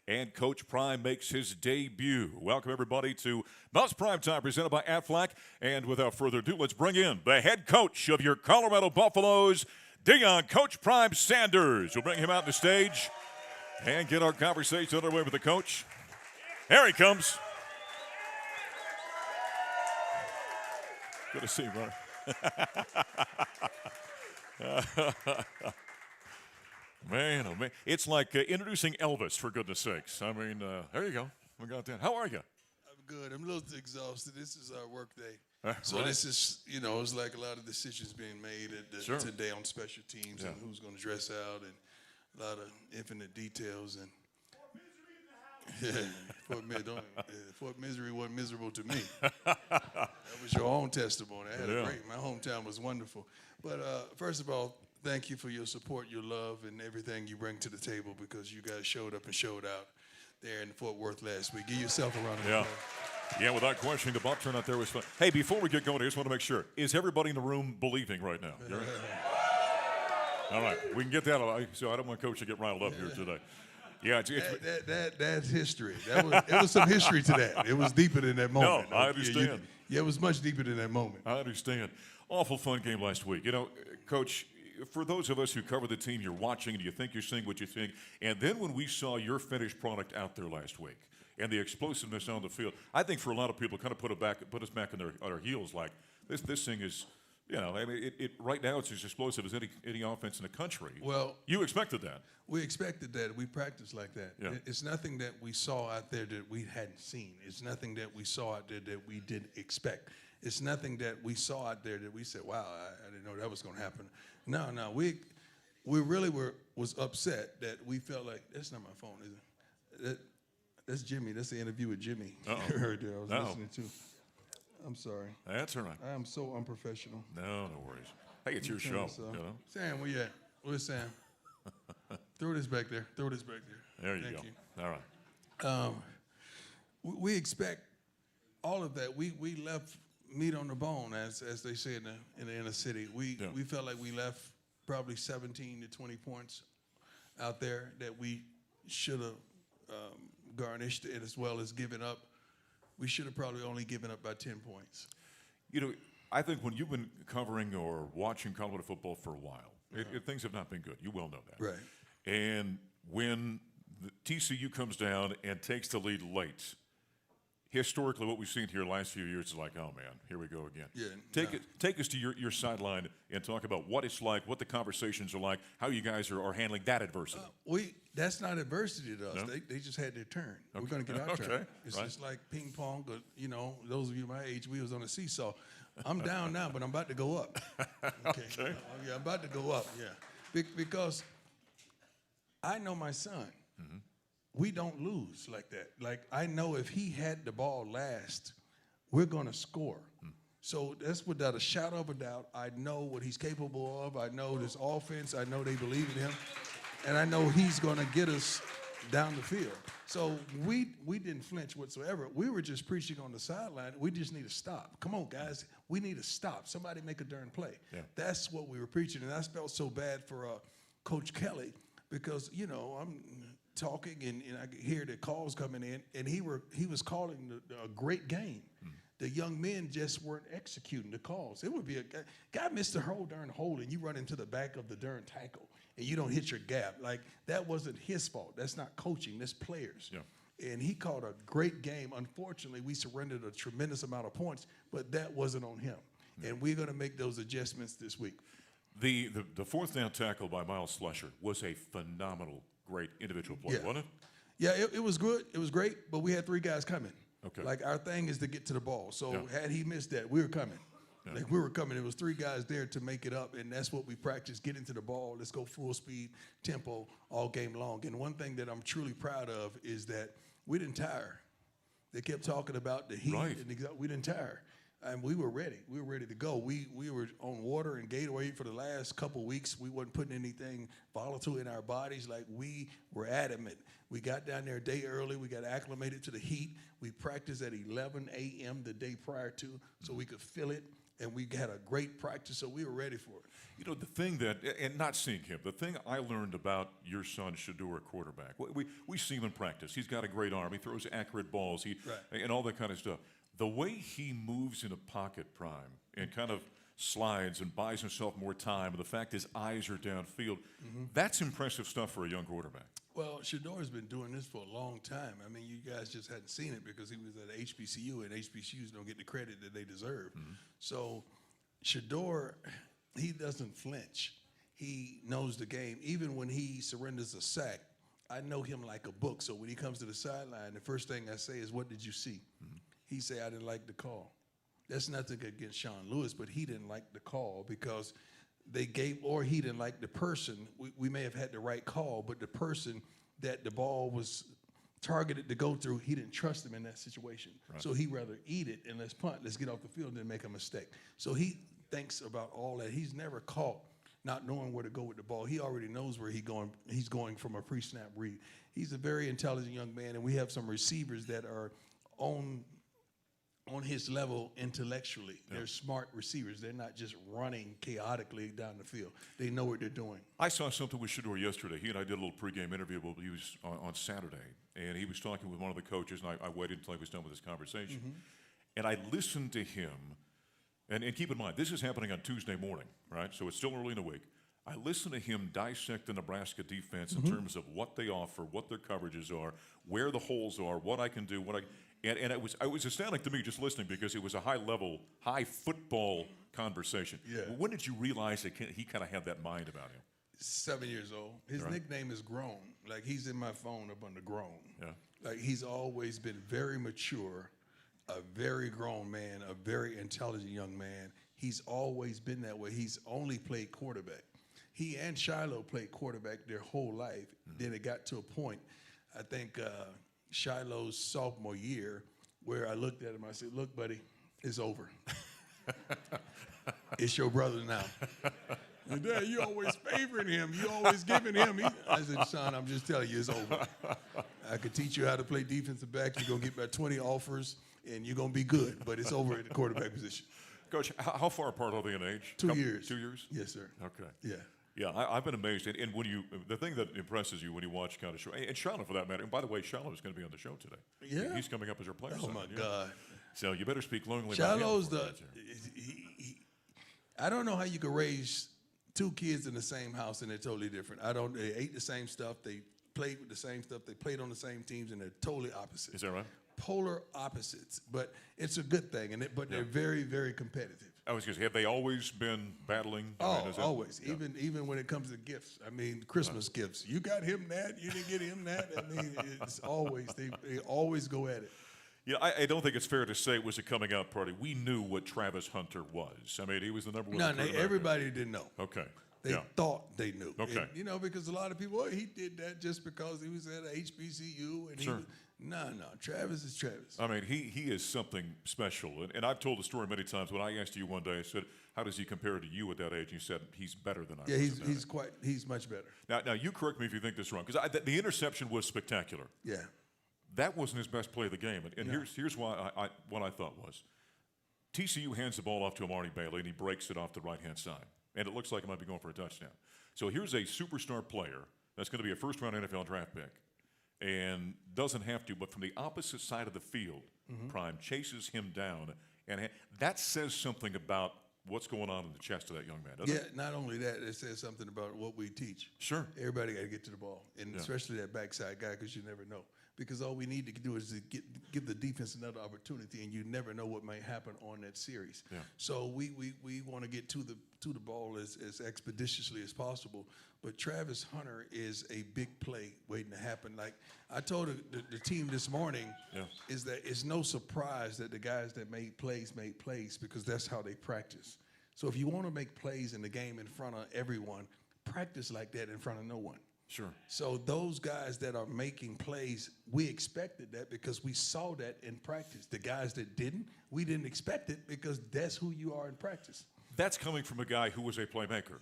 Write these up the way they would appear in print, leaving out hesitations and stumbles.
And Coach Prime makes his debut. Welcome, everybody, to Mouse Prime Time, presented by Aflac. And without further ado, let's bring in the head coach of your Colorado Buffaloes, Deion Coach Prime Sanders. We'll bring him out on the stage and get our conversation underway with the coach. Here he comes. Good to see you, brother. Man, oh man. It's like introducing Elvis, for goodness sakes. I mean, there you go. We got that. How are you? I'm good. I'm a little exhausted. This is our work day. So right. this is, it's like a lot of decisions being made today on special teams and who's going to dress out and a lot of infinite details. And Fort Misery wasn't miserable to me. That was your own testimony. I had a great. My hometown was wonderful. But first of all, thank you for your support, your love, and everything you bring to the table, because you guys showed up and showed out there in Fort Worth last week. Give yourself a round of applause. Yeah, without questioning, the Buck turnout there was fun. Hey, before we get going, I just want to make sure, is everybody in the room believing right now? All right, we can get that out, so I don't want Coach to get riled up here today. Yeah, that's history. It was some history to that. It was deeper than that moment. No, I understand. It was much deeper than that moment. I understand. Awful fun game last week. Coach, for those of us who cover the team, you're watching and you think you're seeing what you think. And then when we saw your finished product out there last week and the explosiveness on the field, I think for a lot of people, kind of put us back on our heels. Like this thing is, it right now it's as explosive as any offense in the country. Well, you expected that. We expected that. We practiced like that. Yeah. It's nothing that we saw out there that we hadn't seen. It's nothing that we saw out there that we didn't expect. It's nothing that we saw out there that we said, wow, I didn't know that was going to happen. No, we really was upset that we felt like, that's not my phone, is it? That's Jimmy. That's the interview with Jimmy. Uh-oh. Heard there. I was listening to. I'm sorry. That's all right. I am so unprofessional. No worries. Hey, it's your show. Sam, where you at? Where's Sam? Throw this back there. There you Thank go. you. All right. We expect all of that. We left meat on the bone, as they say in the inner city. We felt like we left probably 17 to 20 points out there that we should have garnished, and as well as given up. We should have probably only given up by 10 points. I think when you've been covering or watching Colorado football for a while, things have not been good. You well know that. Right. And when the TCU comes down and takes the lead late, historically, what we've seen here the last few years is like, oh man, here we go again. Yeah, Take us to your sideline and talk about what it's like, what the conversations are like, how you guys are handling that adversity. That's not adversity to us. No? They just had their turn. Okay. We're going to get our turn. It's right. just like ping pong. But, those of you my age, we was on a seesaw. I'm down now, but I'm about to go up. Okay. I'm about to go up. Yeah, because I know my son. Mm-hmm. We don't lose like that. Like, I know if he had the ball last, we're going to score. So that's without a shadow of a doubt. I know what he's capable of. I know this offense. I know they believe in him. And I know he's going to get us down the field. So we didn't flinch whatsoever. We were just preaching on the sideline. We just need to stop. Come on, guys. We need to stop. Somebody make a darn play. Yeah. That's what we were preaching. And I felt so bad for Coach Kelly because, I'm talking and I could hear the calls coming in, and he was calling a great game. The young men just weren't executing the calls. It would be a guy missed the whole darn hole, and you run into the back of the darn tackle, and you don't hit your gap. Like, that wasn't his fault. That's not coaching. That's players. Yeah. And he called a great game. Unfortunately, we surrendered a tremendous amount of points, but that wasn't on him. Yeah. And we're going to make those adjustments this week. The fourth down tackle by Miles Slusher was a phenomenal, great individual play, wasn't it? Yeah, it was good. It was great, but we had three guys coming. Okay. Like, our thing is to get to the ball. So had he missed that, we were coming. Yeah. Like, we were coming. There was three guys there to make it up, and that's what we practiced, getting to the ball. Let's go full speed, tempo, all game long. And one thing that I'm truly proud of is that we didn't tire. They kept talking about the heat, and we didn't tire. And we were ready. We were ready to go. We were on water and Gatorade for the last couple weeks. We wasn't putting anything volatile in our bodies. Like, we were adamant. We got down there a day early. We got acclimated to the heat. We practiced at 11 a.m. the day prior to so we could feel it. and we had a great practice, so we were ready for it. You know, the thing that, and not seeing him, the thing I learned about your son, Shador, quarterback, we see him in practice. He's got a great arm. He throws accurate balls, Right. and all that kind of stuff. The way he moves in a pocket, Prime, and kind of slides and buys himself more time, and the fact his eyes are downfield, that's impressive stuff for a young quarterback. Well, Shador's been doing this for a long time. I mean, you guys just hadn't seen it because he was at HBCU, and HBCUs don't get the credit that they deserve. So Shador, he doesn't flinch. He knows the game. Even when he surrenders a sack, I know him like a book. So when he comes to the sideline, the first thing I say is, "What did you see?" He say, "I didn't like the call." That's nothing against Sean Lewis, but he didn't like the call because they gave, or he didn't like the person. We may have had the right call, but the person that the ball was targeted to go through, he didn't trust him in that situation. Right. So he'd rather eat it and let's punt, let's get off the field than make a mistake. So he thinks about all that. He's never caught not knowing where to go with the ball. He already knows where he's going from a pre-snap read. He's a very intelligent young man, and we have some receivers that are on his level intellectually. Yeah. They're smart receivers. They're not just running chaotically down the field. They know what they're doing. I saw something with Shador yesterday. He and I did a little pregame interview. He was on Saturday, and he was talking with one of the coaches, and I waited until he was done with his conversation. And I listened to him, and keep in mind, this is happening on Tuesday morning, right? So it's still early in the week. I listened to him dissect the Nebraska defense in terms of what they offer, what their coverages are, where the holes are, what I can do, and it was astounding to me just listening because it was a high football conversation. Yeah. When did you realize that he kind of had that mind about him? 7 years old. His Right. nickname is Grown. Like, he's in my phone up under Grown. Yeah. Like, he's always been very mature, a very grown man, a very intelligent young man. He's always been that way. He's only played quarterback. He and Shiloh played quarterback their whole life. Then it got to a point, I think Shiloh's sophomore year, where I looked at him, I said, "Look, buddy, it's over. It's your brother now." And Dad, you always favoring him. You always giving him. I said, "Son, I'm just telling you, it's over. I could teach you how to play defensive back. You're going to get about 20 offers, and you're going to be good. But it's over at the quarterback position." Coach, how far apart are they in age? 2 years. 2 years? Yes, sir. Okay. Yeah. Yeah, I've been amazed. And when the thing that impresses you when you watch kind of show, and Shiloh for that matter, and by the way, Shiloh is going to be on the show today. Yeah? He's coming up as our player. Oh, son, my yeah. God. So you better speak glowingly about him. Shiloh's before the. he gets here. I don't know how you could raise two kids in the same house and they're totally different. They ate the same stuff. They played with the same stuff. They played on the same teams, and they're totally opposite. Is that right? Polar opposites, but it's a good thing. But they're very, very competitive. I was going to say, have they always been battling? I mean, Oh, is that- always. yeah. Even when it comes to gifts. I mean, Christmas gifts. You got him that. You didn't get him that. I mean, it's always they always go at it. Yeah, I don't think it's fair to say it was a coming out party. We knew what Travis Hunter was. I mean, he was the number one. No, recruit America. everybody didn't know. Okay. They yeah. thought they knew. Okay. And, because a lot of people, he did that just because he was at HBCU. And Sure. No, Travis is Travis. I mean, he is something special. And I've told the story many times. When I asked you one day, I said, how does he compare to you at that age? And you said, he's better than I Yeah, was at that age. he's much better. Now, you correct me if you think this is wrong, because the interception was spectacular. Yeah. That wasn't his best play of the game. And here's why what I thought was, TCU hands the ball off to Amari Bailey, and he breaks it off the right-hand side. And it looks like it might be going for a touchdown. So here's a superstar player that's going to be a first-round NFL draft pick and doesn't have to, but from the opposite side of the field, Prime chases him down. And that says something about what's going on in the chest of that young man, doesn't it? Not only that, it says something about what we teach. Sure. Everybody got to get to the ball, and especially that backside guy, because you never know. Because all we need to do is to give the defense another opportunity, and you never know what might happen on that series. Yeah. So we want to get to the ball as expeditiously as possible. But Travis Hunter is a big play waiting to happen. Like I told the team this morning, is that it's no surprise that the guys that made plays because that's how they practice. So if you want to make plays in the game in front of everyone, practice like that in front of no one. Sure. So those guys that are making plays, we expected that because we saw that in practice. The guys that didn't, we didn't expect it because that's who you are in practice. That's coming from a guy who was a playmaker.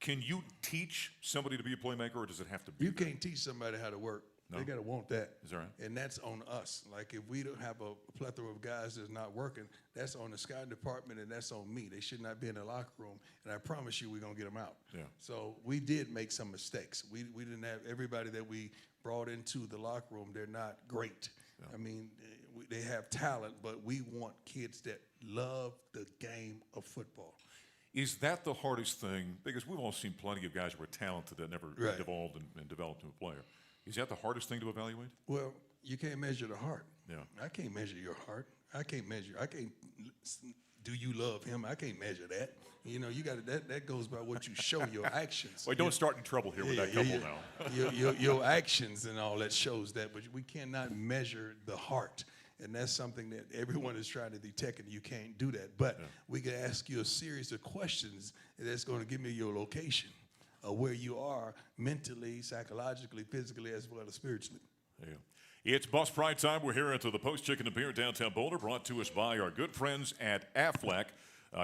Can you teach somebody to be a playmaker, or does it have to be? You can't teach somebody how to work. They got to want that. Is that right? And that's on us. Like if we don't have a plethora of guys that's not working, that's on the scouting department and that's on me. They should not be in the locker room. And I promise you we're going to get them out. Yeah. So we did make some mistakes. We didn't have everybody that we brought into the locker room. They're not great. Yeah. I mean, they have talent, but we want kids that love the game of football. Is that the hardest thing? Because we've all seen plenty of guys who were talented that never evolved and developed into a player. Is that the hardest thing to evaluate? Well, you can't measure the heart. Yeah. I can't measure your heart. I can't. Do you love him? I can't measure that. You know, you got that goes by what you show your actions. Well, don't start in trouble here with that couple now. your actions and all that shows that, but we cannot measure the heart. And that's something that everyone is trying to detect, and you can't do that. But we can ask you a series of questions that's going to give me your location of where you are mentally, psychologically, physically, as well as spiritually. Yeah. It's Bus Pride time. We're here at the Post Chicken and Beer downtown Boulder, brought to us by our good friends at Aflac.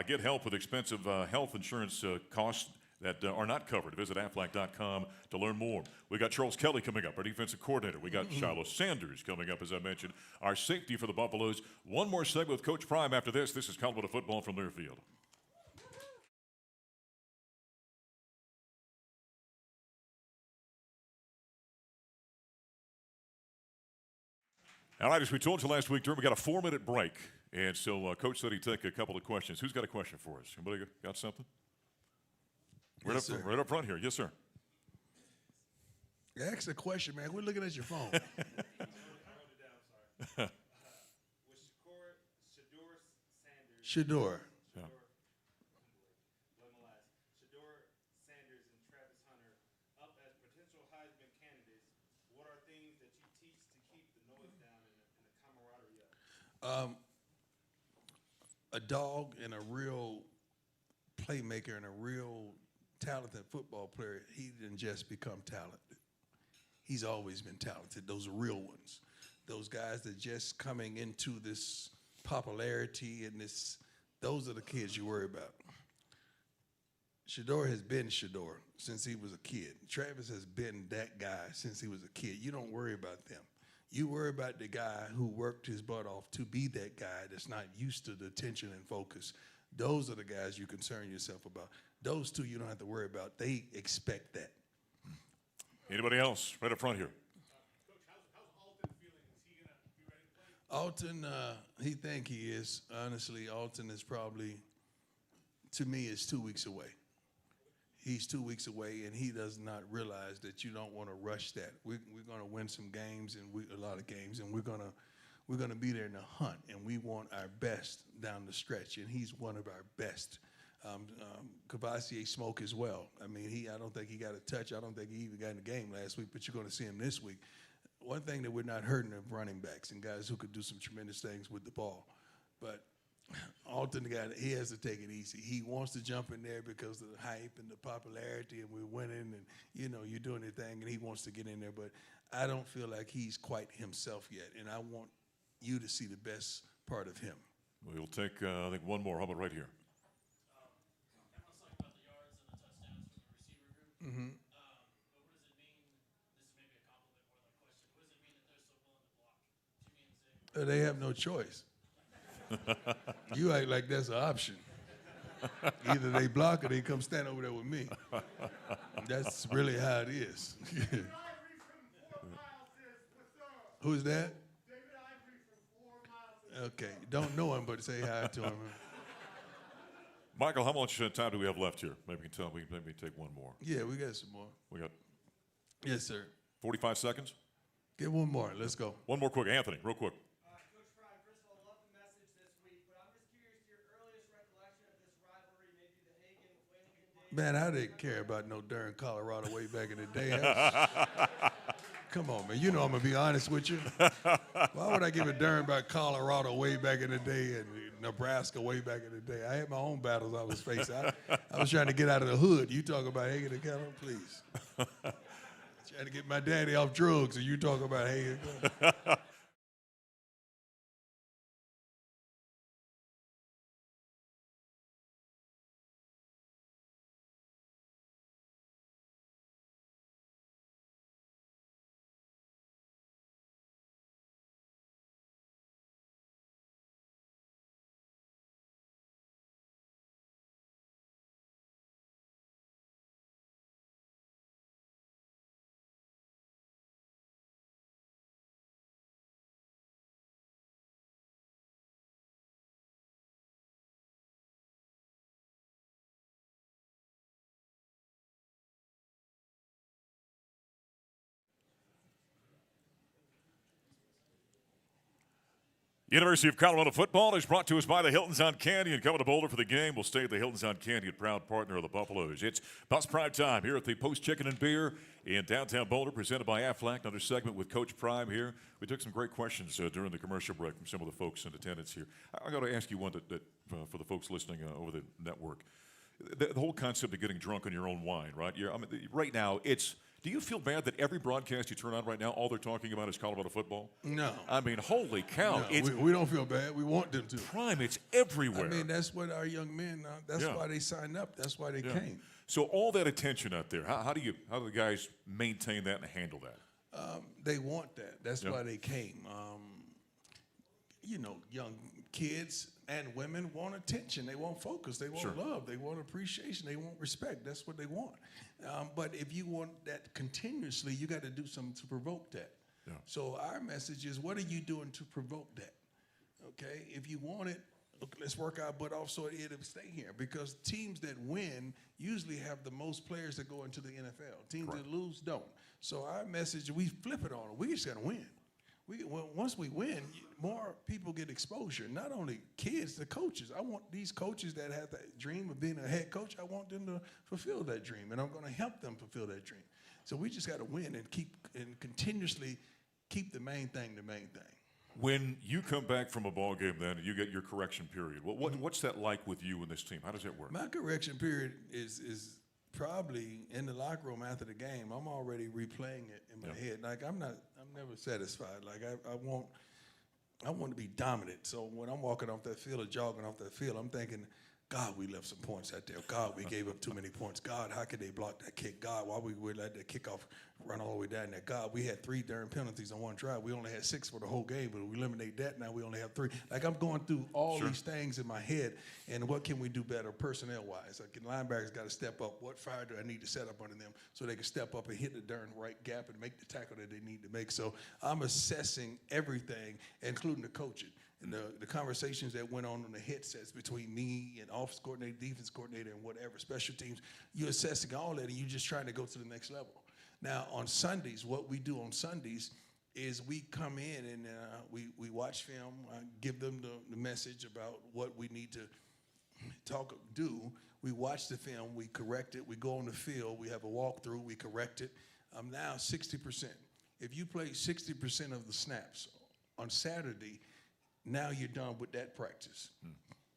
Get help with expensive health insurance costs that are not covered. Visit Aflac.com to learn more. We got Charles Kelly coming up, our defensive coordinator. We got Shiloh Sanders coming up, as I mentioned, our safety for the Buffaloes. One more segment with Coach Prime after this. This is Colorado football from Learfield. All right, as we told you last week, Durham, we got a 4-minute break. And so Coach said he'd take a couple of questions. Who's got a question for us? Anybody got something? Yes, right up front here. Yes, sir. Ask the question, man. We're looking at your phone. Shedeur. Yeah. Shedeur Sanders and Travis Hunter up as potential Heisman candidates. What are things that you teach to keep the noise down and the camaraderie up? A dog and a real playmaker and a real talented football player, he didn't just become talented. He's always been talented. Those are real ones. Those guys that just coming into this popularity and this, those are the kids you worry about. Shedeur has been Shedeur since he was a kid. Travis has been that guy since he was a kid. You don't worry about them. You worry about the guy who worked his butt off to be that guy that's not used to the attention and focus. Those are the guys you concern yourself about. Those two you don't have to worry about. They expect that. Anybody else? Right up front here. Coach, how's Alton feeling? Is he going to be ready to play? Alton, he think he is. Honestly, Alton is probably, to me, is 2 weeks away. He's 2 weeks away, and he does not realize that you don't want to rush that. We're going to win some games, and a lot of games, and we're going to be there in the hunt, and we want our best down the stretch, and he's one of our best. Cavassier Smoke as well. I mean, I don't think he got a touch. I don't think he even got in the game last week, but you're going to see him this week. One thing that we're not hurting of running backs and guys who could do some tremendous things with the ball. But Alton, he has to take it easy. He wants to jump in there because of the hype and the popularity, and we're winning, and, you know, you're doing your thing, and he wants to get in there. But I don't feel like he's quite himself yet, and I want you to see the best part of him. We'll take, I think, one more. How about right here? Everyone's talking about the yards and the touchdowns from the receiver group. Mm-hmm. But what does it mean? This may be a compliment more than a question. What does it mean that they're so willing to block? Jimmy and Xavier. They have no choice. You act like that's an option. Either they block or they come stand over there with me. That's really how it is. Who's that? Okay, don't know him, but say hi to him. Michael, how much time do we have left here? Maybe we can tell. Maybe take one more. Yeah, we got some more. We got Yes, sir. 45 seconds. Get one more. Let's go. One more quick. Anthony, real quick. Coach Prime, first of all, love the message this week, but I'm just curious your earliest recollection of this rivalry, maybe the Hagan-Flanagan days. Man, I didn't care about no darn Colorado way back in the day. Come on, man. You know I'm going to be honest with you. Why would I give a darn about Colorado way back in the day and Nebraska way back in the day? I had my own battles I was facing. I was trying to get out of the hood. You talk about Hagan and Keller, please. Trying to get my daddy off drugs, and you talk about Hagan. University of Colorado football is brought to us by the Hiltons on Canyon. Coming to Boulder for the game. We'll stay at the Hiltons on Canyon, proud partner of the Buffaloes. It's Bus Prime time here at the Post Chicken and Beer in downtown Boulder, presented by Aflac. Another segment with Coach Prime here. We took some great questions during the commercial break from some of the folks in attendance here. I got to ask you one that for the folks listening over the network. The whole concept of getting drunk on your own wine, right? Right now, do you feel bad that every broadcast you turn on right now, all they're talking about is Colorado football? No. I mean, holy cow. No, we don't feel bad. We want them to. Prime, it's everywhere. I mean, that's what our young men, that's why they signed up. That's why they came. So all that attention out there, how do the guys maintain that and handle that? They want that. That's why they came. Young kids and women want attention. They want focus. They want love. They want appreciation. They want respect. That's what they want. But if you want that continuously, you got to do something to provoke that. Yeah. So our message is, what are you doing to provoke that? Okay? If you want it, let's work our butt off so it'll stay here. Because teams that win usually have the most players that go into the NFL. Teams that lose don't. So our message, we flip it on them. We just got to win. Once we win, more people get exposure. Not only kids, the coaches. I want these coaches that have that dream of being a head coach, I want them to fulfill that dream, and I'm going to help them fulfill that dream. So we just got to win and continuously keep the main thing the main thing. When you come back from a ball game then and you get your correction period, what's that like with you and this team? How does that work? My correction period is probably in the locker room after the game. I'm already replaying it in my head. Like I'm never satisfied. Like I want to be dominant. So when I'm walking off that field or jogging off that field, I'm thinking, God, we left some points out there. God, we gave up too many points. God, how could they block that kick? God, why we would let that kickoff run all the way down there? God, we had 3 darn penalties on one drive. We only had 6 for the whole game, but we eliminate that. Now we only have 3. Like I'm going through all these things in my head, and what can we do better personnel-wise? Like linebackers got to step up. What fire do I need to set up under them so they can step up and hit the darn right gap and make the tackle that they need to make? So I'm assessing everything, including the coaching. And the conversations that went on the headsets between me and offense coordinator, defense coordinator, and whatever, special teams, you're assessing all that, and you're just trying to go to the next level. Now, on Sundays, what we do on Sundays is we come in and we watch film, give them the message about what we need to do. We watch the film, we correct it, we go on the field, we have a walkthrough, we correct it. Now 60%. If you play 60% of the snaps on Saturday, now you're done with that practice.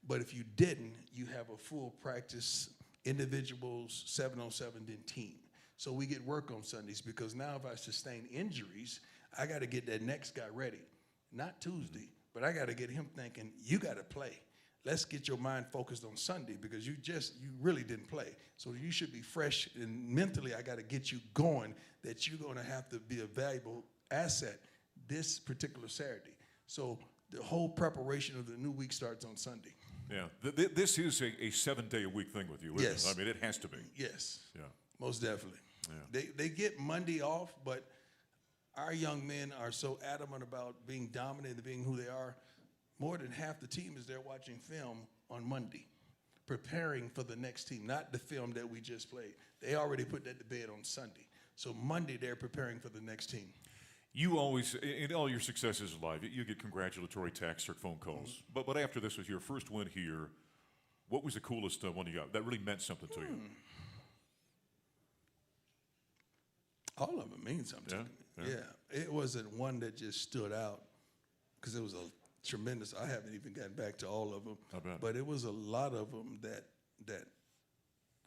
But if you didn't, you have a full practice, individuals, 7-on-7, then team. So we get work on Sundays because now if I sustain injuries, I got to get that next guy ready. Not Tuesday, but I got to get him thinking, you got to play. Let's get your mind focused on Sunday because you really didn't play. So you should be fresh, and mentally I got to get you going that you're going to have to be a valuable asset this particular Saturday. So the whole preparation of the new week starts on Sunday. Yeah, this is a 7-day-a-week thing with you, isn't it? I mean, it has to be. Yes. Yeah. Most definitely. Yeah. They get Monday off, but our young men are so adamant about being dominant and being who they are. More than half the team is there watching film on Monday, preparing for the next team, not the film that we just played. They already put that to bed on Sunday. So Monday, they're preparing for the next team. You always, in all your successes in life, you get congratulatory texts or phone calls. But after this was your first win here, what was the coolest one you got that really meant something to you? All of them mean something to me. Yeah, it wasn't one that just stood out because it was a tremendous. I haven't even gotten back to all of them. I bet. But it was a lot of them that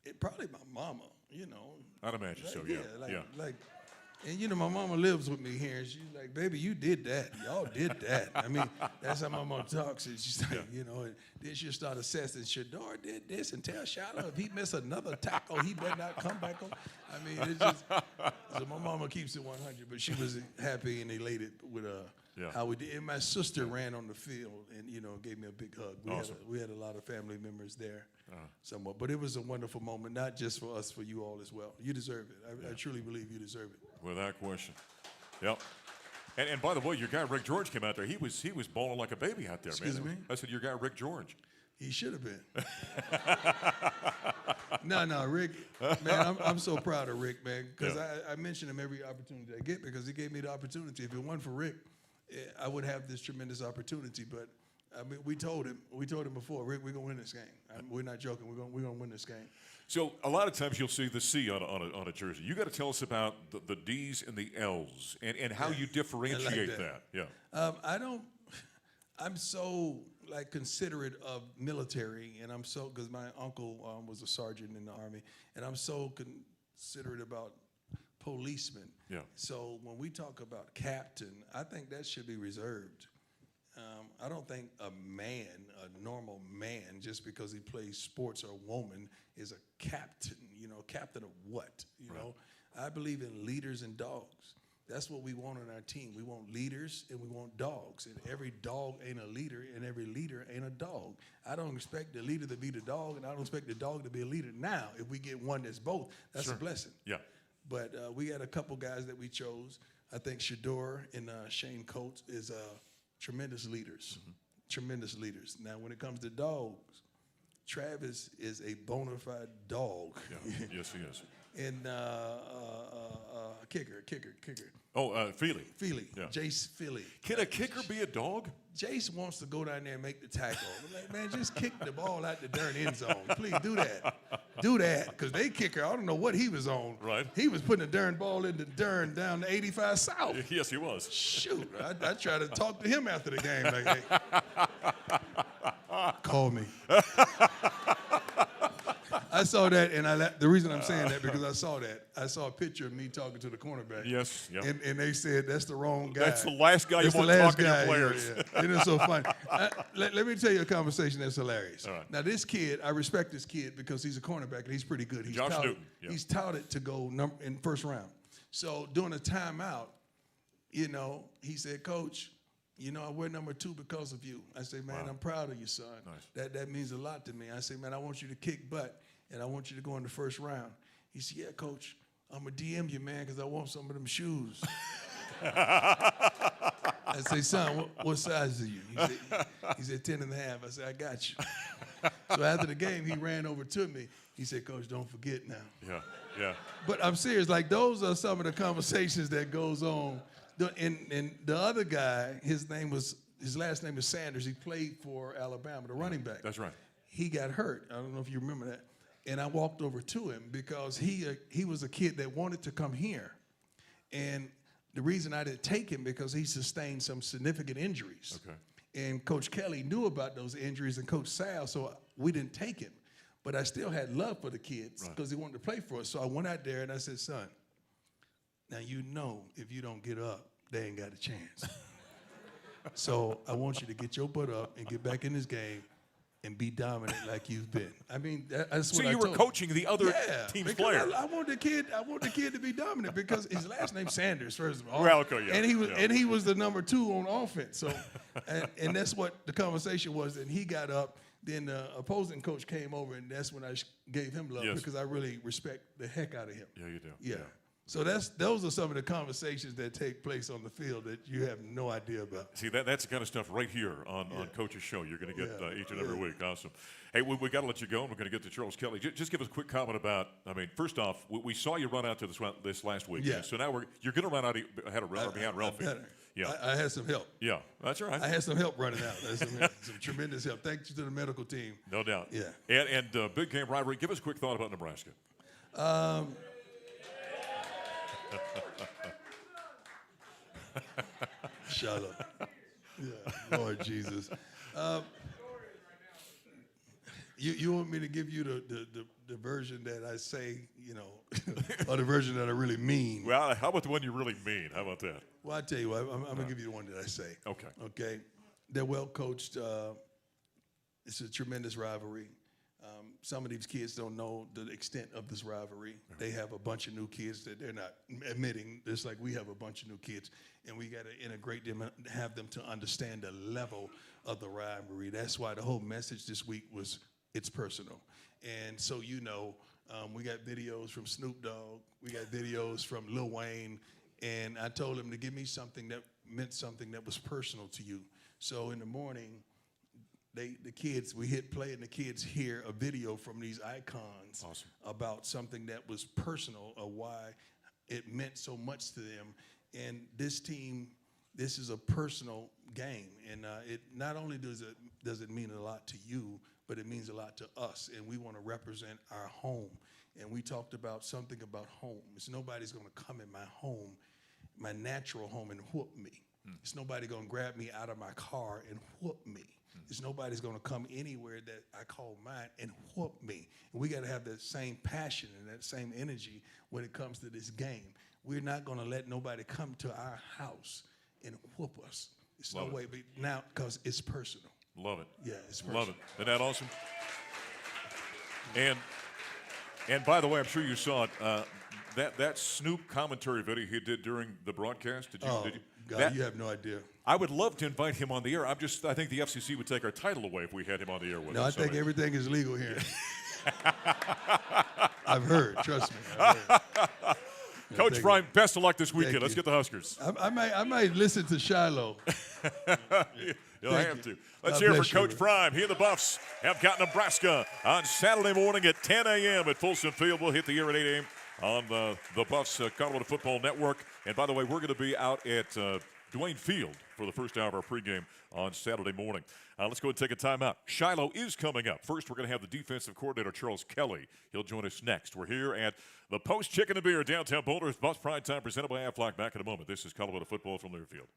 it probably my mama, I'd imagine so, yeah. And my mama lives with me here, and she's like, "Baby, you did that. Y'all did that." I mean, that's how my mom talks. And she's like, and then she'll start assessing. Shador did this, and tell Shiloh if he miss another tackle, he better not come back on. I mean, it's just so my mama keeps it 100, but she was happy and elated with how we did. And my sister ran on the field and gave me a big hug. We had a lot of family members there, somewhat. But it was a wonderful moment, not just for us, for you all as well. You deserve it. I truly believe you deserve it. Without question. Yep. And by the way, your guy Rick George came out there. He was balling like a baby out there, Excuse man. me? I said, your guy Rick George. He should have been. No, Rick, man, I'm so proud of Rick, man, because I mention him every opportunity I get because he gave me the opportunity. If it wasn't for Rick, I would have this tremendous opportunity. But I mean, we told him before, Rick, we're gonna win this game. We're not joking. We're gonna win this game. So a lot of times you'll see the C on a jersey. You got to tell us about the D's and the L's and how you differentiate that. Yeah. I'm so like considerate of military, and I'm so, because my uncle was a sergeant in the Army, and I'm so considerate about policemen. Yeah. So when we talk about captain, I think that should be reserved. I don't think a normal man, just because he plays sports or a woman, is a captain. You know, captain of what? You know, I believe in leaders and dogs. That's what we want on our team. We want leaders and we want dogs. And every dog ain't a leader and every leader ain't a dog. I don't expect the leader to be the dog and I don't expect the dog to be a leader. Now, if we get one that's both, that's a blessing. Yeah. But we had a couple guys that we chose. I think Shador and Shane Coates is tremendous leaders. Tremendous leaders. Now, when it comes to dogs, Travis is a bona fide dog. Yeah. Yes, he is. And kicker. Oh, Feely. Feely, Yeah. Jace Feely. Can a kicker be a dog? Jace wants to go down there and make the tackle. I'm like, man, just kick the ball out the darn end zone. Please do that. Do that, because they kicker, I don't know what he was on. Right. He was putting the darn ball in the darn down to 85 South. Yes, he was. Shoot, I tried to talk to him after the game. Like, hey, call me. I saw that, and the reason I'm saying that, because I saw a picture of me talking to the cornerback. Yes, yeah. And they said, that's the wrong guy. That's the last guy you That's the want last talking to your guy, players. Yeah. It is so funny. Let me tell you a conversation that's hilarious. All right. Now, this kid, I respect this kid because he's a cornerback, and he's pretty good. He's Josh touted, Newton, yeah. He's touted to go in first round. So during a timeout, you know, he said, Coach, you know, I wear number 2 because of you. I say, man, Wow. I'm proud of you, son. Nice. That means a lot to me. I say, man, I want you to kick butt, and I want you to go in the first round. He said, yeah, Coach, I'm going to DM you, man, because I want some of them shoes. I say, son, what size are you? He said 10 and a half. I said, I got you. So after the game, he ran over to me. He said, Coach, don't forget now. Yeah, yeah. But I'm serious. Like, those are some of the conversations that goes on. And the other guy, his last name is Sanders. He played for Alabama, the running back. That's right. He got hurt. I don't know if you remember that. And I walked over to him because he was a kid that wanted to come here. And the reason I didn't take him, because he sustained some significant injuries. Okay. And Coach Kelly knew about those injuries, and Coach Sal, so we didn't take him. But I still had love for the kids because they wanted to play for us. So I went out there and I said, son, now you know if you don't get up, they ain't got a chance. So I want you to get your butt up and get back in this game and be dominant like you've been. I mean, that's what I So told you were him. coaching the other team's because player. I want the kid to be dominant because his last name's Sanders, first of all. Well, okay, yeah, And he was the number 2 on offense. So and that's what the conversation was. And he got up. Then the opposing coach came over, and that's when I gave him love because I really respect the heck out of him. Yeah, you do. Yeah. So those are some of the conversations that take place on the field that you have no idea about. See, that's the kind of stuff right here on Coach's Show. You're going to get each and every week. Awesome. Hey, we got to let you go, and we're going to get to Charles Kelly. Just give us a quick comment about, I mean, first off, we saw you run out to this last week. Yeah. So now you're going to run out behind Ralphie. Yeah. I had some help. Yeah, that's all right. I had some help running out. Some tremendous help. Thank you to the medical team. No doubt. Yeah. And big game rivalry. Give us a quick thought about Nebraska. Shut up. Yeah, Lord Jesus. You want me to give you the version that I say, you know, or the version that I really mean? Well, how about the one you really mean? How about that? Well, I tell you what, I'm going to give you the one that I say. Okay. Okay. They're well coached. It's a tremendous rivalry. Some of these kids don't know the extent of this rivalry. They have a bunch of new kids that they're not admitting, just like we have a bunch of new kids. And we got to integrate them and have them to understand the level of the rivalry. That's why the whole message this week was, it's personal. And so, you know, we got videos from Snoop Dogg. We got videos from Lil Wayne. And I told him to give me something that meant something that was personal to you. So in the morning, the kids, we hit play and the kids hear a video from these icons about something that was personal or why it meant so much to them. And this team this is a personal game, and it not only does it mean a lot to you, but it means a lot to us, and we want to represent our home. And we talked about something about home. It's nobody's going to come in my home, my natural home, and whoop me. It's nobody going to grab me out of my car and whoop me. It's nobody's going to come anywhere that I call mine and whoop me. And we got to have that same passion and that same energy when it comes to this game. We're not going to let nobody come to our house and whoop us. It's Love no it. way, but now because it's personal. Love it. Yeah, it's personal. Love it. Isn't that awesome? And by the way, I'm sure you saw it. That Snoop commentary video he did during the broadcast. Did you? Oh, did you? God, That- you have no idea. I would love to invite him on the air. I think the FCC would take our title away if we had him on the air with No, I us. think everything is legal here. I've heard. Trust me. I've heard. Coach thank Prime, best of luck this weekend. Thank Let's you. get the Huskers. I might listen to Shiloh. You'll Thank have you. to. Let's God hear for bless you, Coach man. Prime. He and the Buffs have got Nebraska on Saturday morning at 10 a.m. at Folsom Field. We'll hit the air at 8 a.m. on the Buffs Colorado Football Network. And by the way, we're going to be out at Duane Field for the first hour of our pregame on Saturday morning. Let's go and take a timeout. Shiloh is coming up. First, we're going to have the defensive coordinator, Charles Kelly. He'll join us next. We're here at the Post Chicken and Beer, downtown Boulder. Buffs Prime Time presented by Aflac. Back in a moment. This is Colorado Football from Learfield.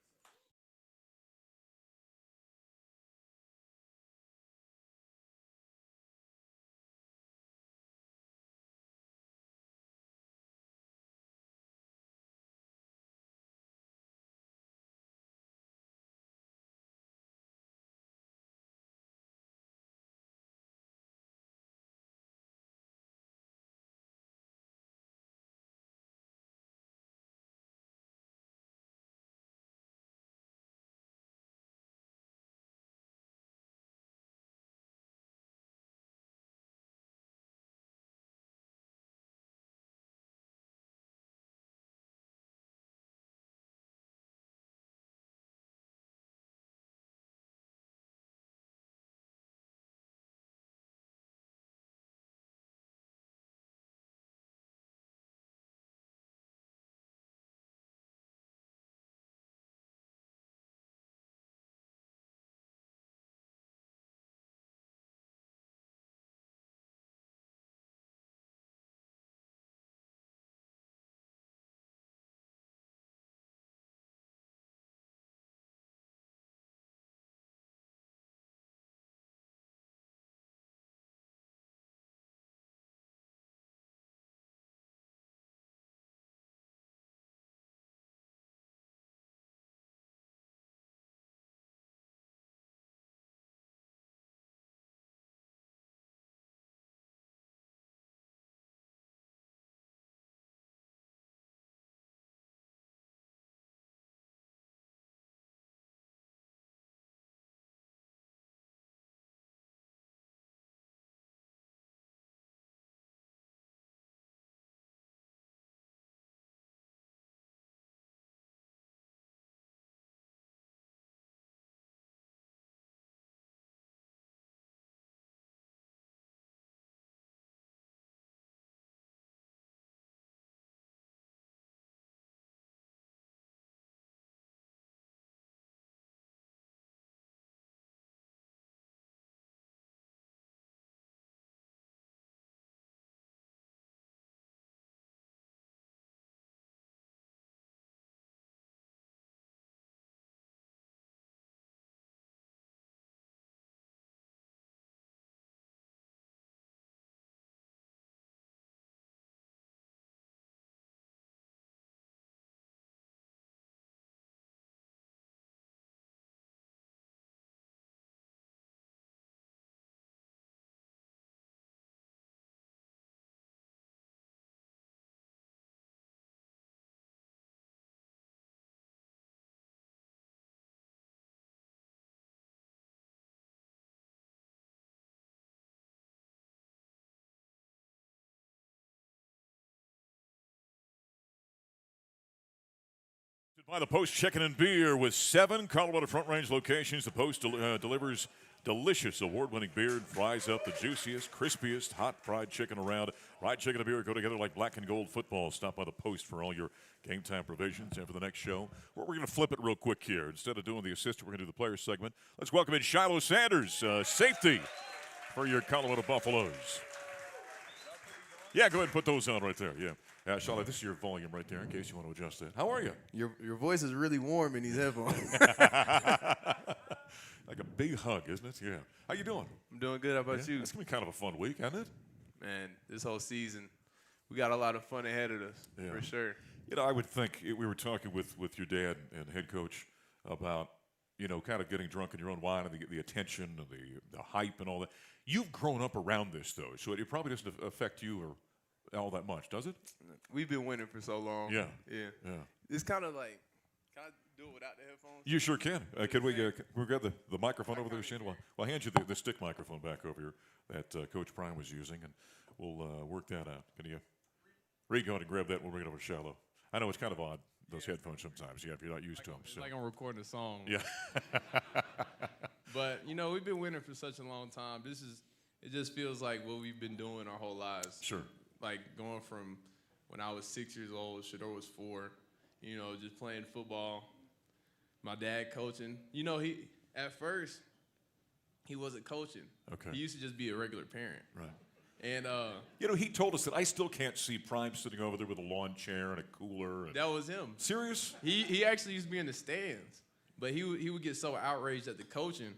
By the Post Chicken and Beer with 7 Colorado Front Range locations. The Post delivers delicious award-winning beer and fries up the juiciest, crispiest, hot fried chicken around. Fried chicken and beer go together like black and gold football. Stop by the Post for all your game time provisions. And for the next show, we're going to flip it real quick here. Instead of doing the assistant, we're going to do the player segment. Let's welcome in Shiloh Sanders, safety for your Colorado Buffaloes. Yeah, go ahead and put those on right there. Yeah, Shiloh, this is your volume right there in case you want to adjust that. How are you? Your voice is really warm in these headphones. Like a big hug, isn't it? Yeah. How you doing? I'm doing good. How about you? It's going to be kind of a fun week, isn't it? Man, this whole season, we got a lot of fun ahead of us, for sure. You know, I would think we were talking with your dad and head coach about, kind of getting drunk in your own wine and the attention and the hype and all that. You've grown up around this, though, so it probably doesn't affect you or all that much, does it? We've been winning for so long. Yeah. It's kind of like, can I do it without the headphones? You sure can. Can we grab the microphone over there, Shane? Well, I'll hand you the stick microphone back over here that Coach Prime was using, and we'll work that out. Can you Reed, go ahead and grab that? We'll bring it over to Shiloh. I know it's kind of odd, those headphones sometimes. Yeah, if you're not used to them. It's like I'm recording a song. Yeah. But, we've been winning for such a long time. It just feels like what we've been doing our whole lives. Sure. Like going from when I was 6 years old, Shador was 4, just playing football. My dad coaching. At first, he wasn't coaching. Okay. He used to just be a regular parent. Right. And he told us that I still can't see Prime sitting over there with a lawn chair and a cooler. And that was him. Serious? He actually used to be in the stands. But he would get so outraged at the coaching.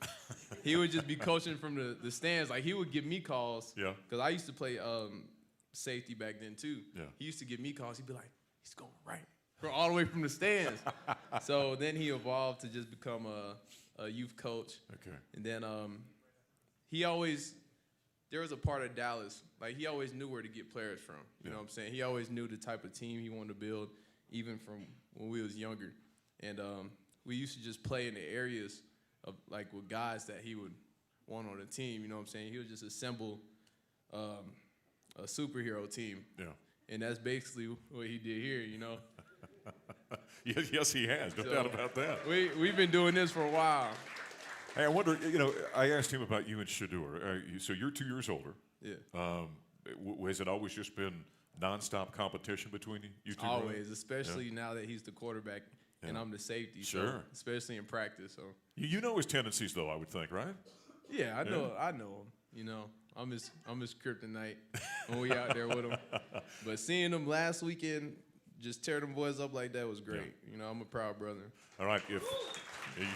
He would just be coaching from the stands. Like, he would give me calls. Yeah. Because I used to play safety back then, too. Yeah. He used to give me calls. He'd be like, he's going right. All the way from the stands. So then he evolved to just become a youth coach. Okay. And then there was a part of Dallas, like, he always knew where to get players from. You know what I'm saying? He always knew the type of team he wanted to build, even from when we was younger. And we used to just play in the areas of, like, with guys that he would want on the team. You know what I'm saying? He would just assemble a superhero team. Yeah. And that's basically what he did here, Yes, he has. No doubt about that. We've been doing this for a while. Hey, I wonder, I asked him about you and Shador. So you're 2 years older. Yeah. Has it always just been nonstop competition between you two? Always, especially now that he's the quarterback and I'm the safety. Sure. So, especially in practice. So. You know his tendencies, though, I would think, right? Yeah, I know him. I'm his kryptonite when we out there with him. But seeing him last weekend just tear them boys up like that was great. Yeah. I'm a proud brother. All right, you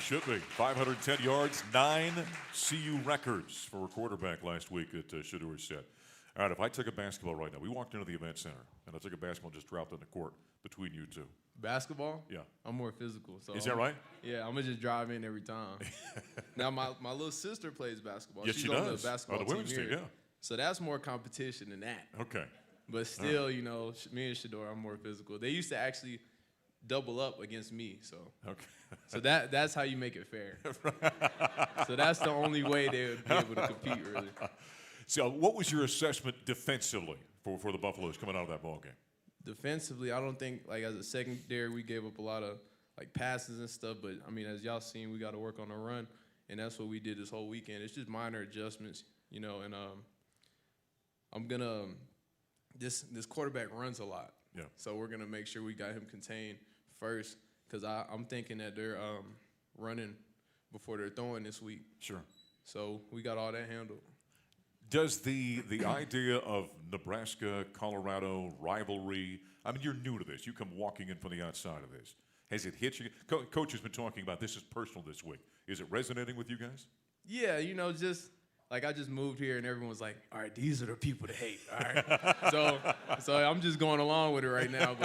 should be. 510 yards, 9 CU records for a quarterback last week that Shador said. All right, if I took a basketball right now, we walked into the event center, and I took a basketball and just dropped on the court between you two. Basketball? Yeah. I'm more physical. So Is that right? Yeah, I'm going to just drive in every time. Now, my little sister plays basketball. Yes, She's she on does. the basketball On the women's team team, here. yeah. So that's more competition than that. Okay. But still, me and Shador are more physical. They used to actually double up against me. Okay. So that's how you make it fair. So that's the only way they would be able to compete, really. So what was your assessment defensively for the Buffaloes coming out of that ball game? Defensively, I don't think, like, as a secondary, we gave up a lot of, like, passes and stuff. But, as y'all seen, we got to work on the run. And that's what we did this whole weekend. It's just minor adjustments, and I'm going to this quarterback runs a lot. Yeah. So we're going to make sure we got him contained first because I'm thinking that they're running before they're throwing this week. Sure. So we got all that handled. Does the idea of Nebraska-Colorado rivalry, you're new to this. You come walking in from the outside of this. Has it hit you? Coach has been talking about this is personal this week. Is it resonating with you guys? Yeah, just like I just moved here and everyone's like, all right, these are the people to hate. All right. so I'm just going along with it right now.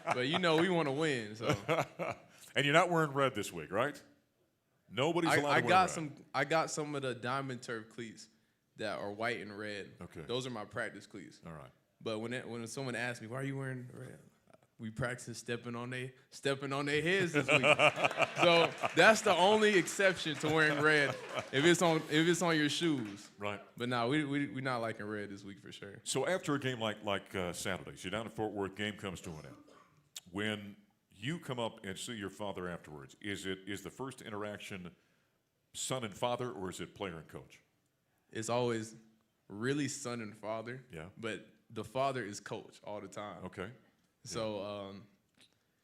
But we want to win. So. And you're not wearing red this week, right? Nobody's allowed to wear red. I got some of the diamond turf cleats that are white and red. Okay. Those are my practice cleats. All right. But when someone asks me, why are you wearing red? We practice stepping on their heads this week. So that's the only exception to wearing red if it's on your shoes. Right. But no, we're not liking red this week for sure. So after a game like Saturdays, you're down in Fort Worth, game comes to an end. When you come up and see your father afterwards, is the first interaction son and father, or is it player and coach? It's always really son and father. Yeah. But the father is coach all the time. Okay. So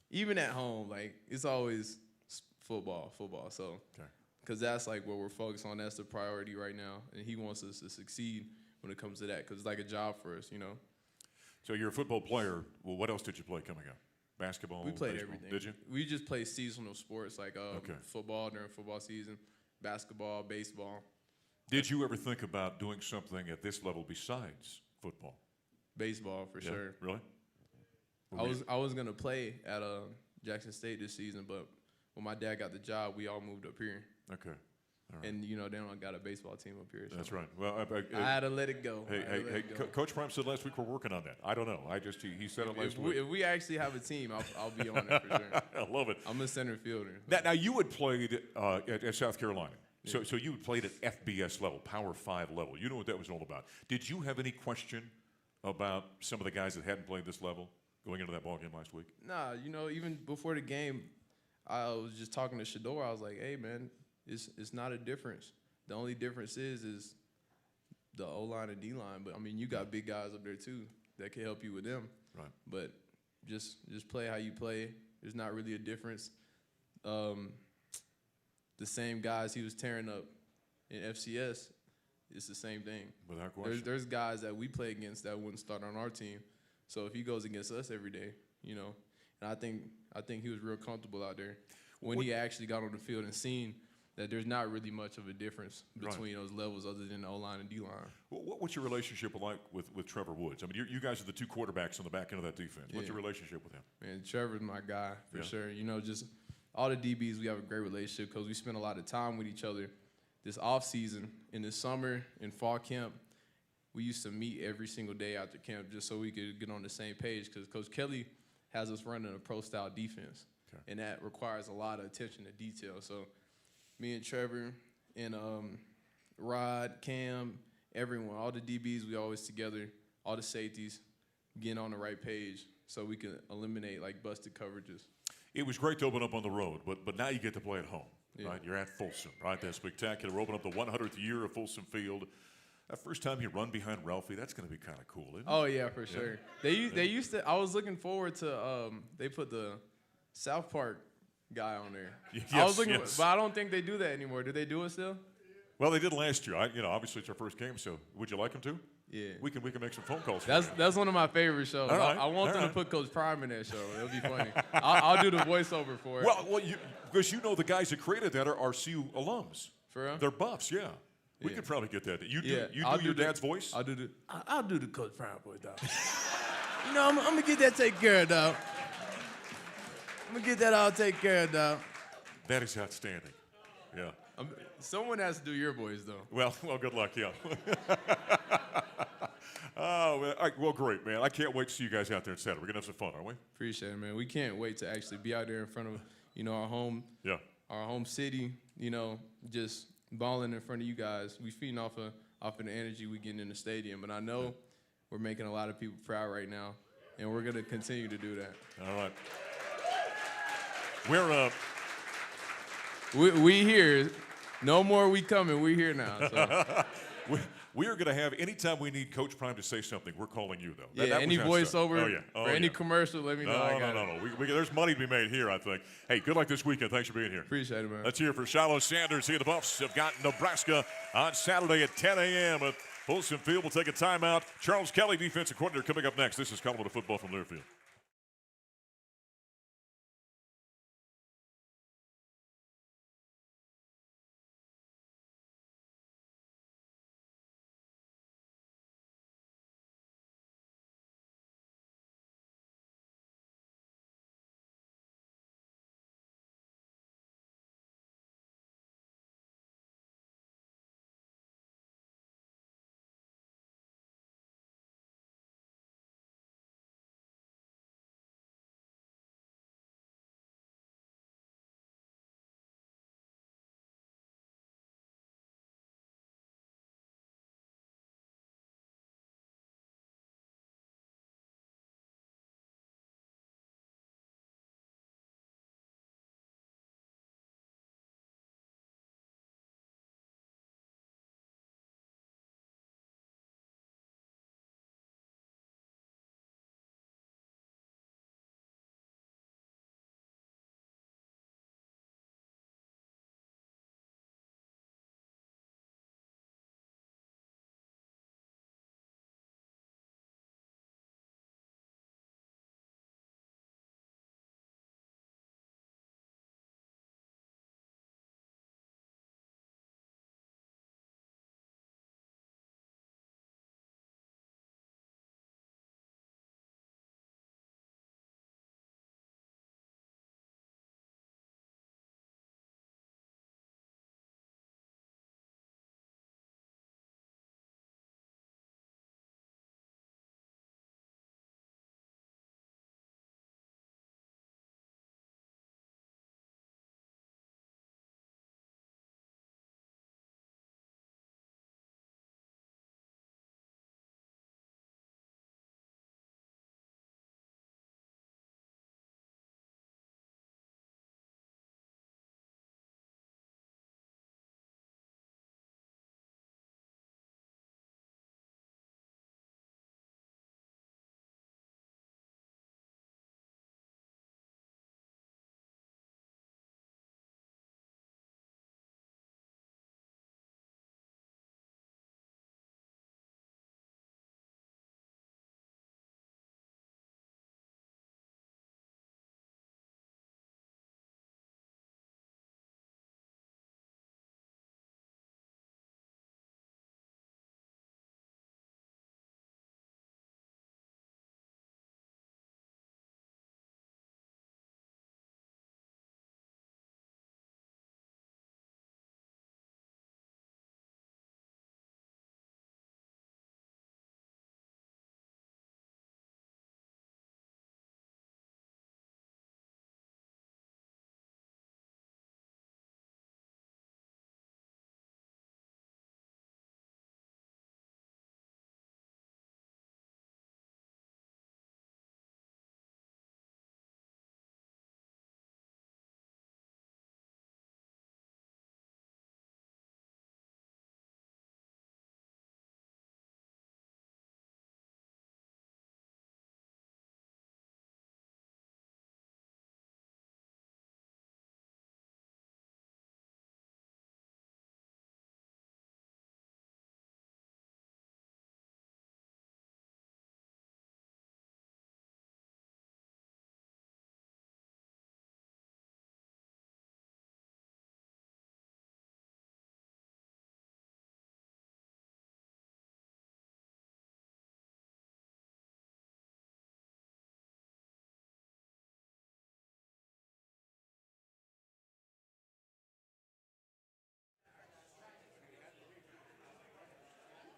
even at home, like it's always football. So Okay. because that's like what we're focused on. That's the priority right now, and he wants us to succeed when it comes to that because it's like a job for us, you know. So you're a football player. Well, what else did you play coming up? Basketball? We played baseball? everything. Did you? We just play seasonal sports like Okay. football during football season, basketball, baseball, Did you ever think about doing something at this level besides football? baseball for Yeah, sure. Really? I was gonna play at Jackson State this season, but when my dad got the job, we all moved up here, Okay. All right. and you know they don't got a baseball team up here. So That's right. Well, I had to let it go. hey, I had hey, to let hey, it go. Coach Prime said last week we're working on that. I don't know. He said it last week. If we actually have a team, I'll be on it for sure. I love it. I'm a center fielder. Now you had played at South Carolina. So you had played at FBS level, Power 5 level. You know what that was all about. Did you have any question about some of the guys that hadn't played this level going into that ball game last week? Nah, you know, even before the game, I was just talking to Shador. I was like, "Hey, man, it's not a difference. The only difference is the O line and D line. But I mean, you got big guys up there too that can help you with them. Right. But just play how you play. There's not really a difference. The same guys he was tearing up in FCS, it's the same thing. Without question. There's guys that we play against that wouldn't start on our team. So if he goes against us every day, you know, and I think he was real comfortable out there when he actually got on the field and seen that there's not really much of a difference between those levels other than the O-line and D-line. What's your relationship like with Trevor Woods? I mean, you guys are the two quarterbacks on the back end of that defense. What's your relationship with him? Man, Trevor's my guy for Yeah. sure. You know, just all the DBs, we have a great relationship because we spend a lot of time with each other. This off season, in the summer, in fall camp, we used to meet every single day after camp just so we could get on the same page because Coach Kelly has us running a pro-style defense, and that requires a lot of attention to detail. So me and Trevor and Rod, Cam, everyone, all the DBs, we always together, all the safeties, getting on the right page so we can eliminate like busted coverages. It was great to open up on the road, but now you get to play at home, right? You're at Folsom, right? That's spectacular. We're opening up the 100th year of Folsom Field. That first time you run behind Ralphie, that's going to be kind of cool, isn't it? Oh yeah, for sure. They used to. I was looking forward to. They put the South Park guy on there. I was looking, but I don't think they do that anymore. Do they do it still? Well, they did last year. Obviously it's our first game, so would you like them to? Yeah. We can make some phone calls. That's one of my favorite shows. All right, I want all them right. to put Coach Prime in that show. It'll be funny. I'll do the voiceover for it. Well, because you know the guys that created that are RCU alums. For real? They're buffs, yeah. We Yeah. could probably get that. You do I'll your the- dad's voice? I'll do the Coach Prime voice, dog. You know, I'm gonna get that taken care of, dog. I'm gonna get that all taken care of, dog. That is outstanding. Yeah. Someone has to do your voice, though. Well, good luck, yeah. All right, well, great, man. I can't wait to see you guys out there on Saturday. We're going to have some fun, aren't we? Appreciate it, man. We can't wait to actually be out there in front of, our home city, just balling in front of you guys. We feeding off of the energy we getting in the stadium. But I know we're making a lot of people proud right now, and we're going to continue to do that. All right. We're We here. No more we coming. We here now. So. we are going to have, anytime we need Coach Prime to say something, we're calling you, though. Yeah, That any was outstanding. voiceover Oh, yeah. or any commercial, let me know. I got it. No. There's money to be made here, I think. Hey, good luck this weekend. Thanks for being here. Appreciate it, man. Let's hear it for Shiloh Sanders. Here the Buffs have got Nebraska on Saturday at 10 a.m. at Folsom Field. We'll take a timeout. Charles Kelly, defensive coordinator, coming up next. This is Colorado Football from Learfield.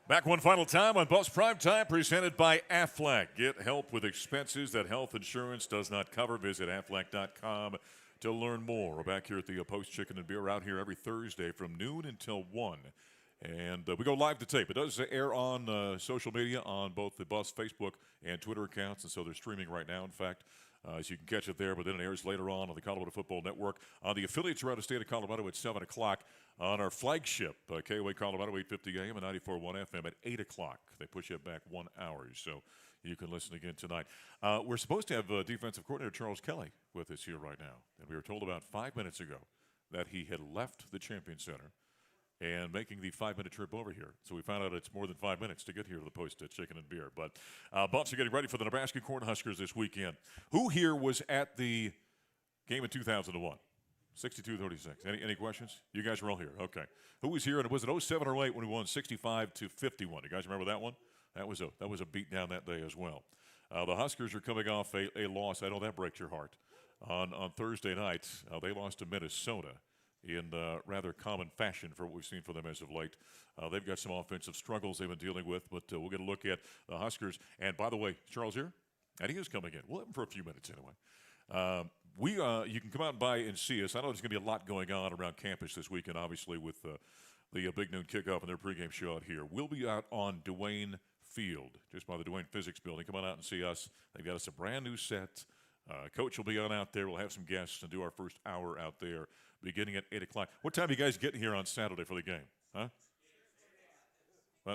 Back one final time on Buffs Prime Time, presented by Aflac. Get help with expenses that health insurance does not cover. Visit Aflac.com to learn more. We're back here at the Post Chicken and Beer, out here every Thursday from noon until 1. And we go live to tape. It does air on social media on both the Buffs Facebook and Twitter accounts, and so they're streaming right now, in fact. So you can catch it there, but then it airs later on the Colorado Football Network on the affiliates around the state of Colorado at 7 o'clock on our flagship, KOA Colorado, 850 AM and 94.1 FM at 8 o'clock. They push it back 1 hour, so you can listen again tonight. We're supposed to have defensive coordinator Charles Kelly with us here right now, and we were told about 5 minutes ago that he had left the Champion Center and making the 5-minute trip over here. So we found out it's more than 5 minutes to get here to the Post Chicken and Beer. But Buffs are getting ready for the Nebraska Cornhuskers this weekend. Who here was at the game in 2001? 62-36. Any questions? You guys are all here. Okay. Who was here? And was it 07 or 08 when we won 65-51? You guys remember that one? That was a beat down that day as well. The Huskers are coming off a loss. I know that breaks your heart. On Thursday night, they lost to Minnesota in rather common fashion for what we've seen from them as of late. They've got some offensive struggles they've been dealing with, but we'll get a look at the Huskers. And by the way, Charles here, and he is coming in. We'll have him for a few minutes anyway. You can come out by and see us. I know there's going to be a lot going on around campus this weekend, obviously, with the big noon kickoff and their pregame show out here. We'll be out on Duane Field, just by the Duane Physics Building. Come on out and see us. They've got us a brand new set. Coach will be on out there. We'll have some guests and do our first hour out there beginning at 8 o'clock. What time are you guys getting here on Saturday for the game? Huh?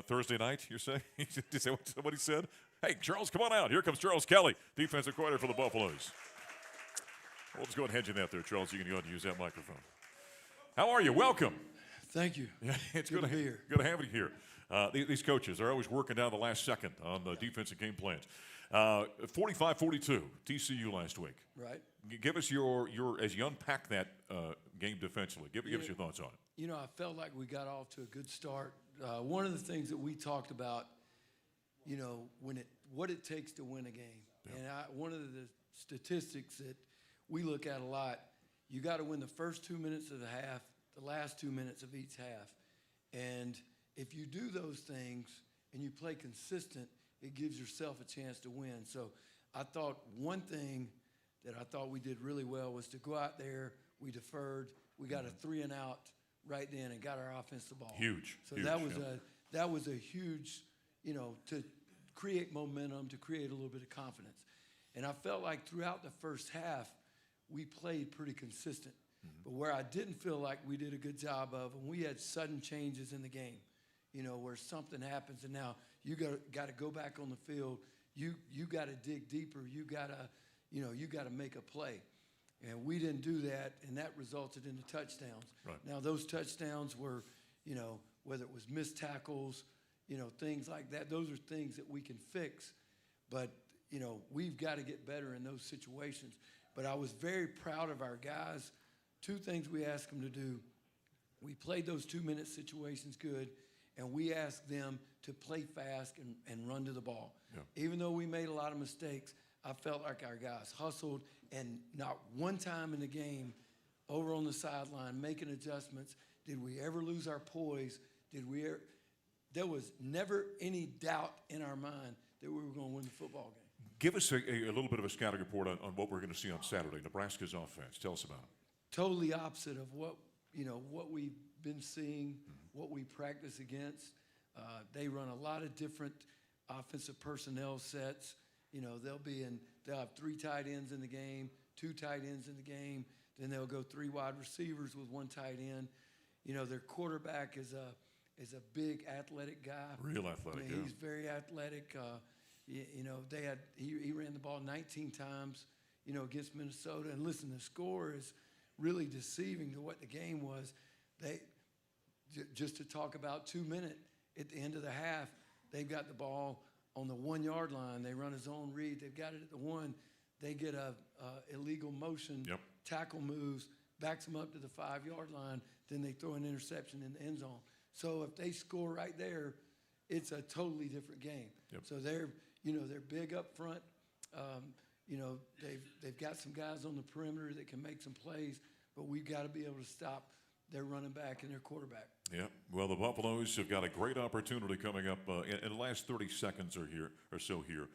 Thursday night, you're saying? Is that what somebody said? Hey, Charles, come on out. Here comes Charles Kelly, defensive coordinator for the Buffaloes. Well, let's go ahead and hedge in that there, Charles. You can go ahead and use that microphone. How are you? Welcome. Thank you. Yeah, it's good to be here. Good to have you here. These coaches are always working down the last second on the defensive game plans. 45-42, TCU last week. Right. Give us your as you unpack that game defensively. Give us your thoughts on it. You know, I felt like we got off to a good start. One of the things that we talked about, you know, what it takes to win a game. Yeah. And one of the statistics that we look at a lot, you got to win the first 2 minutes of the half, the last 2 minutes of each half. And if you do those things and you play consistent, it gives yourself a chance to win. So I thought one thing that I thought we did really well was to go out there, we deferred, we got a 3 and out right then and got our offense the ball. Huge. So huge, that was a huge, you know, to create momentum, to create a little bit of confidence. And I felt like throughout the first half, we played pretty consistent. But where I didn't feel like we did a good job of, and we had sudden changes in the game, you know, where something happens and now you got to go back on the field. You got to dig deeper. You got to make a play. And we didn't do that, and that resulted in the touchdowns. Right. Now, those touchdowns were, you know, whether it was missed tackles, you know, things like that. Those are things that we can fix. But, you know, we've got to get better in those situations. But I was very proud of our guys. 2 things we asked them to do. We played those 2-minute situations good, and we asked them to play fast and run to the ball. Yeah. Even though we made a lot of mistakes, I felt like our guys hustled, and not one time in the game over on the sideline making adjustments did we ever lose our poise. There was never any doubt in our mind that we were going to win the football game. Give us a little bit of a scouting report on what we're going to see on Saturday. Nebraska's offense. Tell us about it. Totally opposite of what we've been seeing, what we practice against. They run a lot of different offensive personnel sets. You know, they'll have 3 tight ends in the game, 2 tight ends in the game. Then they'll go 3 wide receivers with 1 tight end. You know, their quarterback is a big athletic guy. Real athletic. I mean, he's very athletic. You know, he ran the ball 19 times, you know, against Minnesota. And listen, the score is really deceiving to what the game was. Just to talk about 2 minutes at the end of the half, they've got the ball on the 1-yard line. They run a zone read. They've got it at the 1. They get a illegal motion, tackle moves, backs them up to the 5-yard line. Then they throw an interception in the end zone. So if they score right there, it's a totally different game. Yep. So they're big up front. You know, they've got some guys on the perimeter that can make some plays, but we've got to be able to stop their running back and their quarterback. Yeah, well, the Buffaloes have got a great opportunity coming up in the last 30 seconds or so here.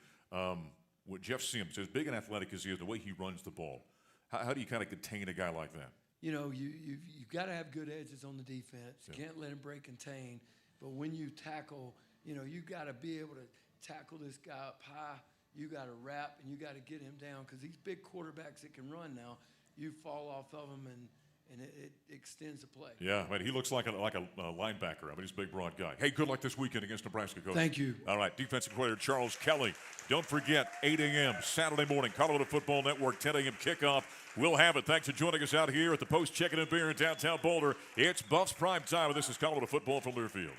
With Jeff Sims, as big and athletic as he is, the way he runs the ball, how do you kind of contain a guy like that? You know, you've got to have good edges on the defense. You can't let him break contain. But when you tackle, you know, you got to be able to tackle this guy up high. You got to wrap, and you got to get him down, because these big quarterbacks that can run now, you fall off of them, and it extends the play. Yeah, I mean, he looks like a linebacker. I mean, he's a big, broad guy. Hey, good luck this weekend against Nebraska, Coach. Thank you. All right, defensive player Charles Kelly. Don't forget, 8 a.m. Saturday morning, Colorado Football Network, 10 a.m. kickoff. We'll have it. Thanks for joining us out here at the Post Chicken and Beer in downtown Boulder. It's Buffs Prime Time, and this is Colorado Football from Learfield.